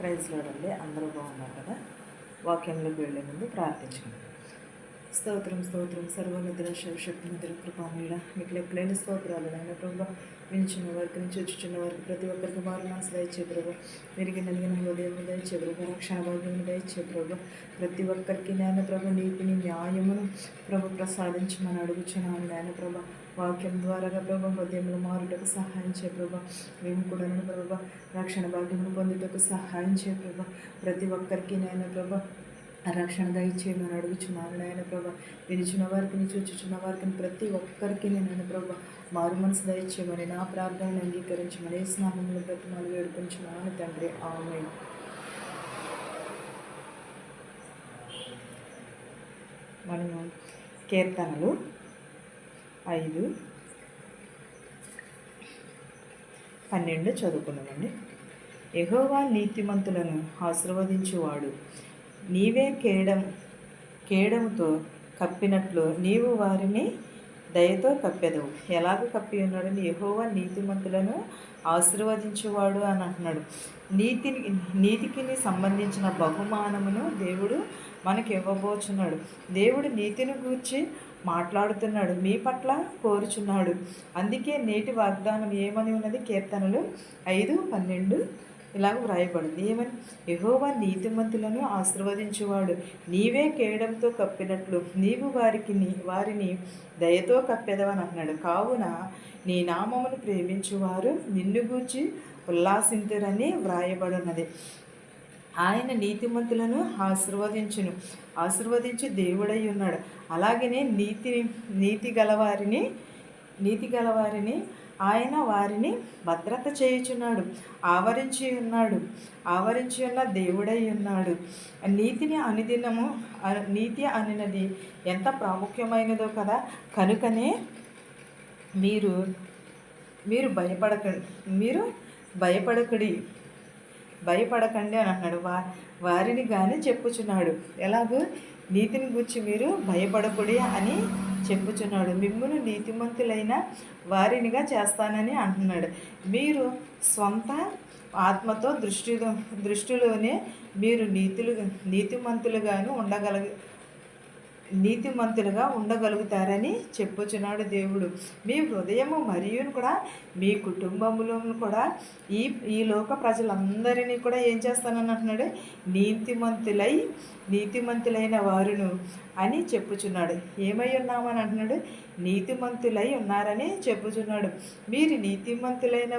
Praise లోడండి. అందరూ బాగున్నారు కదా. వాక్యంలోకి వెళ్ళే ముందు ప్రార్థించుకుందాం. స్తోత్రం స్తోత్రం సర్వోన్నతుల శివశక్తిమంతుల కృపామయుడ మీకు లెక్కలేని స్తోత్రాలు నాయన ప్రభు. వినిచిన వారికి నుంచి వచ్చుచున్న వారికి ప్రతి ఒక్కరికి మారు మనసు దయచే ప్రభు. విరిగి నలిగిన హృదయం దయచే ప్రభు. రక్షణ భాగ్యం దయచే ప్రభు. ప్రతి ఒక్కరికి నాయన ప్రభు నీతిని న్యాయమును ప్రభు ప్రసాదించమని అడుగుచున్నాను నాయన ప్రభు. వాక్యం ద్వారాగా ప్రభు హృదయంలో మారుటకు సహాయం చే ప్రభు. మేము కూడా ప్రభు రక్షణ భాగ్యమును పొందుటకు సహాయం చే ప్రభు. ప్రతి ఒక్కరికి నాయన ప్రభు రక్షణ దయచేయమని అడుగుచున్నాను నాయన ప్రభా. వినిచిన వారికి చూచుచున్న వారికి ప్రతి ఒక్కరికి నేను ప్రభా మారు మనసు దయచేయమని నా ప్రార్థనను అంగీకరించమని స్నామంలో బ్రతిమాలు వేడుకుంటున్నాను తండ్రి. ఆమేన్. మనము కీర్తనలు 5:12 చదువుకున్నామండి. యెహోవా నీతిమంతులను ఆశీర్వదించువాడు. నీవే కేడముతో కప్పినట్లు నీవు వారిని దయతో కప్పెదవు. ఎలాగ కప్పి ఉన్నాడని యెహోవా నీతిమంతులను ఆశీర్వదించువాడు అని అంటున్నాడు. నీతికి సంబంధించిన బహుమానమును దేవుడు మనకి ఇవ్వబోచున్నాడు. దేవుడు నీతిని గూర్చి మాట్లాడుతున్నాడు, మీ పట్ల కోరుచున్నాడు. అందుకే నేటి వాగ్దానం ఏమని ఉన్నది? కీర్తనలు 5:12 ఇలాగ వ్రాయబడింది. ఏమని? యెహోవా నీతిమంతులను ఆశీర్వదించువాడు. నీవే కేడంతో కప్పినట్లు నీవు వారిని దయతో కప్పెదవని అన్నాడు. కావున నీ నామమును ప్రేమించువారు నిన్ను గూర్చి ఉల్లాసింతురని వ్రాయబడినది. ఆయన నీతిమంతులను ఆశీర్వదించు దేవుడై ఉన్నాడు. అలాగనే నీతి గలవారిని ఆయన వారిని భద్రత చేయుచున్నాడు. ఆవరించి ఉన్న దేవుడై ఉన్నాడు. నీతి అనినది ఎంత ప్రాముఖ్యమైనదో కదా. కనుకనే మీరు భయపడకండి అని అన్నాడు. వారిని కానీ చెప్పుచున్నాడు. ఎలాగో నీతిని గురించి మీరు భయపడకుడి అని చెప్పుచున్నాడు. మిమ్మును నీతిమంతులైన వారినిగా చేస్తానని అంటున్నాడు. మీరు స్వంత ఆత్మతో దృష్టిలోనే మీరు నీతిమంతులుగా ఉండగలుగుతారని చెప్పుచున్నాడు దేవుడు. మీ హృదయము మరియు కూడా మీ కుటుంబములో కూడా ఈ లోక ప్రజలందరినీ కూడా ఏం చేస్తానని అంటున్నాడు? నీతిమంతులైన వారును అని చెప్పుచున్నాడు. ఏమై ఉన్నామని అంటున్నాడు? నీతిమంతులై ఉన్నారని చెప్పుచున్నాడు. మీరు నీతిమంతులైన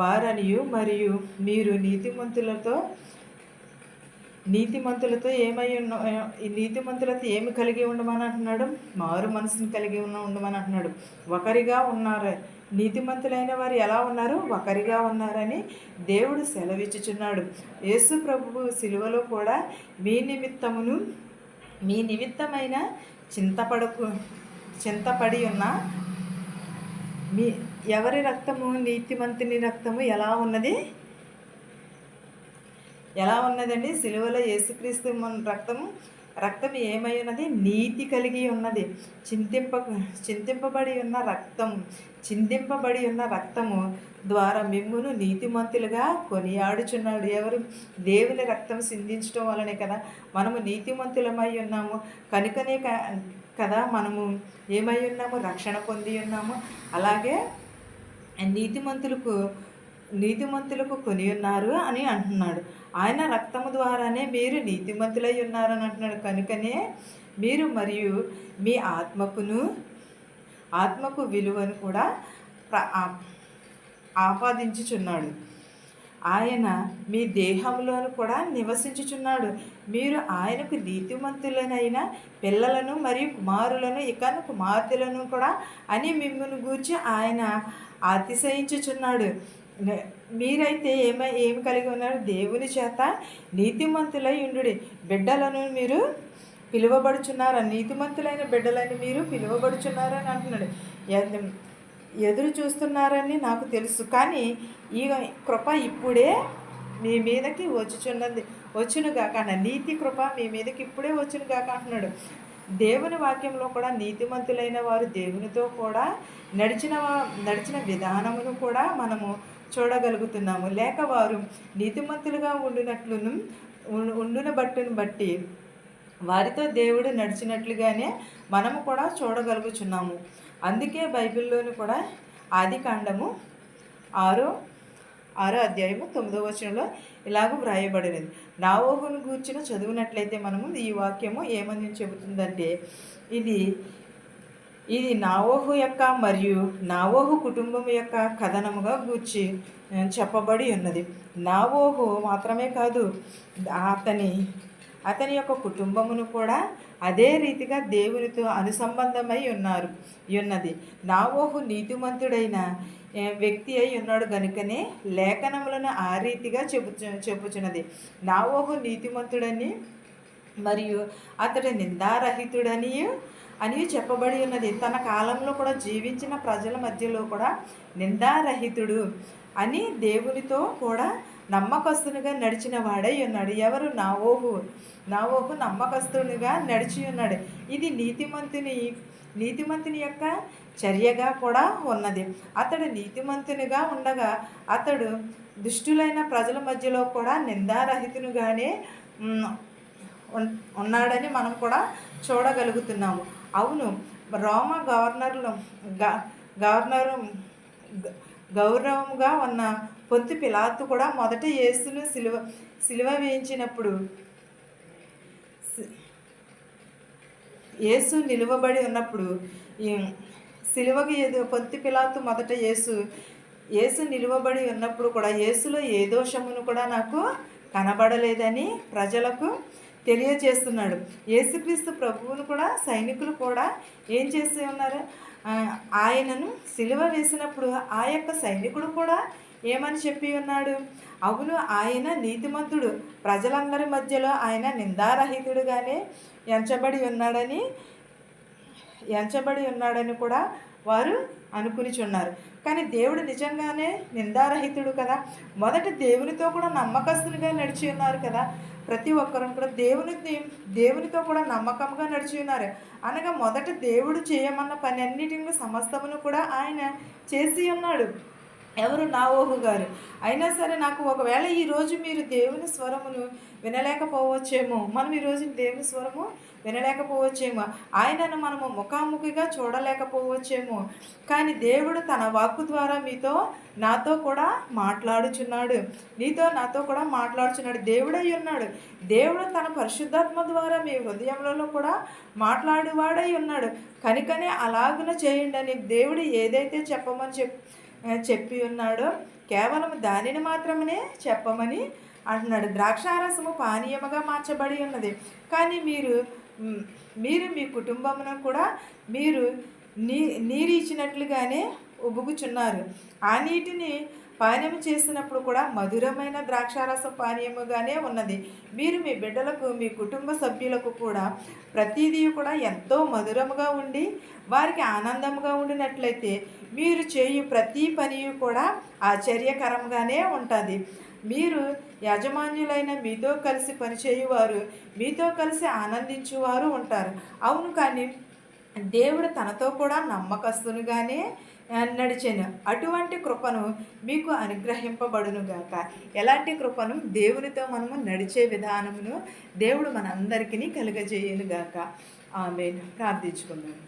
వారనియు మరియు మీరు నీతిమంతులతో ఏమి కలిగి ఉండమని అంటున్నాడు? మారు మనసుని కలిగి ఉండమని అంటున్నాడు. ఒకరిగా ఉన్నారు. నీతిమంతులైన వారు ఎలా ఉన్నారు? ఒకరిగా ఉన్నారని దేవుడు సెలవిచ్చుచున్నాడు. యేసు ప్రభువు సిలువలో కూడా మీ నిమిత్తమైన చింతపడి ఉన్న ఎవరి రక్తము? నీతిమంతుని రక్తము ఎలా ఉన్నదండి? సిలువలో యేసుక్రీస్తు రక్తం ఏమై ఉన్నది? నీతి కలిగి ఉన్నది. చిందింపబడి ఉన్న రక్తము ద్వారా మిమ్మును నీతిమంతులుగా కొనియాడుచున్నాడు. ఎవరు? దేవుని రక్తం సిందించడం వలనే కదా మనము నీతిమంతులమై ఉన్నాము. కనుకనే కదా మనము ఏమై ఉన్నాము? రక్షణ పొంది ఉన్నాము. అలాగే నీతిమంతులకు కొని ఉన్నారు అని అంటున్నాడు. ఆయన రక్తము ద్వారానే మీరు నీతిమంతులై ఉన్నారని అంటున్నాడు. కనుకనే మీరు మరియు మీ ఆత్మకు విలువను కూడా ఆపాదించుచున్నాడు. ఆయన మీ దేహంలోను కూడా నివసించుచున్నాడు. మీరు ఆయనకు నీతిమంతులనైన పిల్లలను మరియు కుమారులను ఇకను కుమార్తెలను కూడా అని మిమ్మల్ని గూర్చి ఆయన అతిశయించుచున్నాడు. మీరైతే ఏమి కలిగి ఉన్నారు? దేవుని చేత నీతిమంతులై ఉండుడి. బిడ్డలను మీరు పిలువబడుచున్నారా? నీతిమంతులైన బిడ్డలని మీరు పిలువబడుచున్నారని అంటున్నాడు. ఎదురు చూస్తున్నారని నాకు తెలుసు, కానీ ఈ కృప ఇప్పుడే మీ మీదకి వచ్చునుగాక. నీతి కృప మీ మీదకి ఇప్పుడే వచ్చునుగాక అంటున్నాడు. దేవుని వాక్యంలో కూడా నీతిమంతులైన వారు దేవునితో కూడా నడిచిన విధానమును కూడా మనము చూడగలుగుతున్నాము. లేక వారు నీతిమంతులుగా ఉండున బట్టి వారితో దేవుడు నడిచినట్లుగానే మనము కూడా చూడగలుగుచున్నాము. అందుకే బైబిల్లోని కూడా ఆదికాండము 6వ అధ్యాయము 9వ వచనంలో ఇలాగ వ్రాయబడినది. నోవహును గూర్చిన చదివినట్లయితే మనము ఈ వాక్యము ఏమని చెబుతుందంటే, ఇది నోవహు యొక్క మరియు నోవహు కుటుంబం యొక్క కథనముగా గూర్చి చెప్పబడి ఉన్నది. నోవహు మాత్రమే కాదు, అతని యొక్క కుటుంబమును కూడా అదే రీతిగా దేవునితో అనుసంబంధమై ఉన్నది. నోవహు నీతిమంతుడైన వ్యక్తి అయి ఉన్నాడు కనుకనే లేఖనములను ఆ రీతిగా చెప్పుచున్నది. నోవహు నీతిమంతుడని మరియు అతడు నిందారహితుడని చెప్పబడి ఉన్నది. తన కాలంలో కూడా జీవించిన ప్రజల మధ్యలో కూడా నిందారహితుడు అని దేవునితో కూడా నమ్మకస్తునిగా నడిచిన వాడై ఉన్నాడు. ఎవరు? నోవహు నమ్మకస్తునిగా నడిచి ఉన్నాడు. ఇది నీతిమంతుని యొక్క చర్యగా కూడా ఉన్నది. అతడు నీతిమంతునిగా ఉండగా అతడు దుష్టులైన ప్రజల మధ్యలో కూడా నిందారహితునిగానే ఉన్నాడని మనం కూడా చూడగలుగుతున్నాము. అవును, రోమా గౌరవముగా ఉన్న పొంతు పిలాతు కూడా మొదట యేసును సిలువ వేయించినప్పుడు యేసు నిలువబడి ఉన్నప్పుడు సిలువకి పొంతు పిలాతు మొదట యేసు నిలువబడి ఉన్నప్పుడు కూడా యేసులో ఏ దోషమును కూడా నాకు కనబడలేదని ప్రజలకు తెలియజేస్తున్నాడు. యేసుక్రీస్తు ప్రభువును కూడా సైనికులు కూడా ఏం చేసి ఉన్నారు? ఆయనను సిలువ వేసినప్పుడు ఆ యొక్క సైనికుడు కూడా ఏమని చెప్పి ఉన్నాడు? అవును, ఆయన నీతిమంతుడు, ప్రజలందరి మధ్యలో ఆయన నిందారహితుడుగానే ఎంచబడి ఉన్నాడని కూడా వారు అనుకునిచున్నారు. కానీ దేవుడు నిజంగానే నిందారహితుడు కదా. మొదట దేవునితో కూడా నమ్మకస్తునిగా నడిచి ఉన్నారు కదా. ప్రతి ఒక్కరూ కూడా దేవునితో కూడా నమ్మకంగా నడిచి ఉన్నారు. అనగా మొదట దేవుడు చేయమన్న పని అన్నిటిని సమస్తమును కూడా ఆయన చేసి ఉన్నాడు. ఎవరు? నోవహు గారు. అయినా సరే నాకు ఒకవేళ ఈరోజు మీరు దేవుని స్వరమును వినలేకపోవచ్చేమో, మనం ఈరోజు దేవుని స్వరము వినలేకపోవచ్చేమో, ఆయనను మనము ముఖాముఖిగా చూడలేకపోవచ్చేమో, కానీ దేవుడు తన వాక్కు ద్వారా నాతో కూడా మాట్లాడుచున్నాడు. నాతో కూడా మాట్లాడుచున్నాడు. దేవుడై ఉన్నాడు. దేవుడు తన పరిశుద్ధాత్మ ద్వారా మీ హృదయంలో కూడా మాట్లాడువాడై ఉన్నాడు. కనుకనే అలాగున చేయండి అని దేవుడు ఏదైతే చెప్పి ఉన్నాడో కేవలం దానిని మాత్రమే చెప్పమని అంటున్నాడు. ద్రాక్షారసము పానీయముగా మార్చబడి ఉన్నది, కానీ మీరు మీ కుటుంబమును కూడా మీరు నీరు ఇచ్చినట్లుగానే ఉబుకుచున్నారు. ఆ నీటిని పానీయం చేసినప్పుడు కూడా మధురమైన ద్రాక్షారస పానీయముగానే ఉన్నది. మీరు మీ బిడ్డలకు, మీ కుటుంబ సభ్యులకు కూడా ప్రతిదీ కూడా ఎంతో మధురముగా ఉండి వారికి ఆనందముగా ఉండినట్లయితే మీరు చేయు ప్రతి పని కూడా ఆశ్చర్యకరంగానే ఉంటుంది. మీరు యాజమాన్యులైన మీతో కలిసి పనిచేయువారు, మీతో కలిసి ఆనందించువారు ఉంటారు. అవును, కానీ దేవుడు తనతో కూడా నమ్మకస్తునిగానే నడిచాను. అటువంటి కృపను మీకు అనుగ్రహింపబడునుగాక. ఎలాంటి కృపను? దేవునితో మనము నడిచే విధానమును దేవుడు మనందరికీ కలుగజేయునుగాక. ఆమేన్. ప్రార్థించుకుందాం.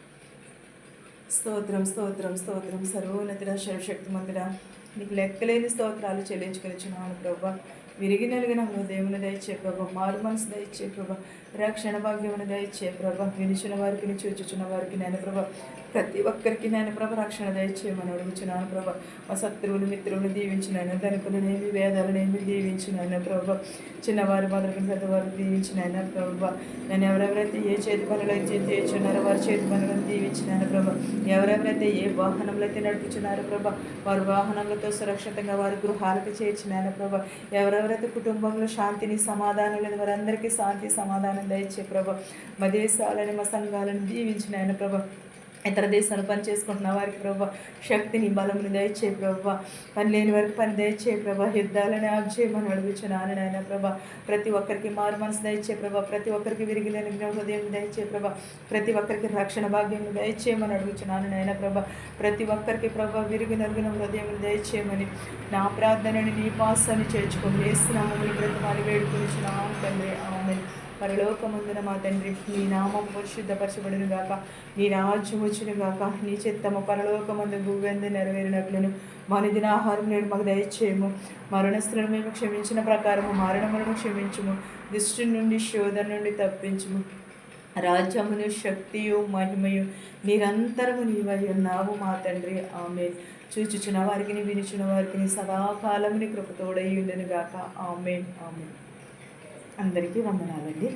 స్తోత్రం, స్తోత్రం, స్తోత్రం. సర్వోన్నతుడ, సర్వశక్తిమంతుడా, నీకు లెక్కలేని స్తోత్రాలు చెల్లించుకొనిచున్నాను ప్రభా. విరిగి నలిగిన హృదయమును దయచే ప్రభా, మారు మనసు దయచే ప్రభా, రక్షణ భాగ్యమును దయచే ప్రభా, వినిచిన వారికి, చూచుచున్న వారికి నేను ప్రభా, ప్రతి ఒక్కరికి నేను ప్రభా రక్షణ దయచేయమని అడుగుచున్నాను ప్రభా. మా శత్రువులు, మిత్రులను దీవించినాను, ధనికులనేమి, వేదాలనేమి దీవించినాను ప్రభా. చిన్నవారి మొదలుగా పెద్దవారు దీవించినాను ప్రభా. నేను ఎవరెవరైతే ఏ చేతి పనులు అయితే చేస్తున్నారో వారి చేతి పనులను దీవించినాను ప్రభా. ఎవరెవరైతే ఏ వాహనంలో అయితే నడుపుచున్నారో ప్రభా, వారి వాహనాలతో సురక్షితంగా వారి గృహాలకు చేర్చినాను ప్రభా. ఎవరెవరైతే కుటుంబంలో శాంతిని, సమాధానం లేదు వారందరికీ శాంతి, సమాధానం దయచే ప్రభా. మా దేశాలని, మా సంఘాలను దీవించినాను ప్రభా. ఇతర దేశాలు పని చేసుకుంటున్న వారికి ప్రభా శక్తిని బలముని దయచే ప్రభా, పని లేని వారికి పని దయచే ప్రభా, యుద్ధాలను ఆఫ్ చేయమని అడుగుచున్నాను నాయన ప్రభా. ప్రతి ఒక్కరికి మారు మనసు దయచే ప్రభా, ప్రతి ఒక్కరికి విరిగిలేని హృదయం దయచే ప్రభా, ప్రతి ఒక్కరికి రక్షణ భాగ్యం దయచేయమని అడుగుచున్నాను నాయన ప్రభా. ప్రతి ఒక్కరికి ప్రభా విరిగి నలిగిన హృదయం దయచేయమని నా ప్రార్థనని నీ పాసాన్ని చేర్చుకొని వేస్తున్నామని బ్రతమాలి వేడుకొనిచున్నాను తండ్రి. ఆమె పరలోకమందున మా తండ్రి, నీ నామం పరిశుద్ధపరచబడును గాక, నీ రాజ్యం వచ్చును గాక, నీ చిత్తము పరలోకమందు భూగంధ నెరవేరినట్లును మనుదిన ఆహారం నేడు మాకు దయచేయము. మరణస్థులను మేము క్షమించిన ప్రకారము మరణములను క్షమించుము. దుష్టు నుండి శోధన నుండి తప్పించుము. రాజ్యమును శక్తియు మహిమయు నిరంతరము నీవై ఉన్నావు మా తండ్రి. ఆమె చూచుచున్న వారికి వినుచున్న వారికి సదాకాలముని కృపతోడై ఉండును గాక. ఆమెన్. ఆమెన్. అందరికీ వందనాలండి.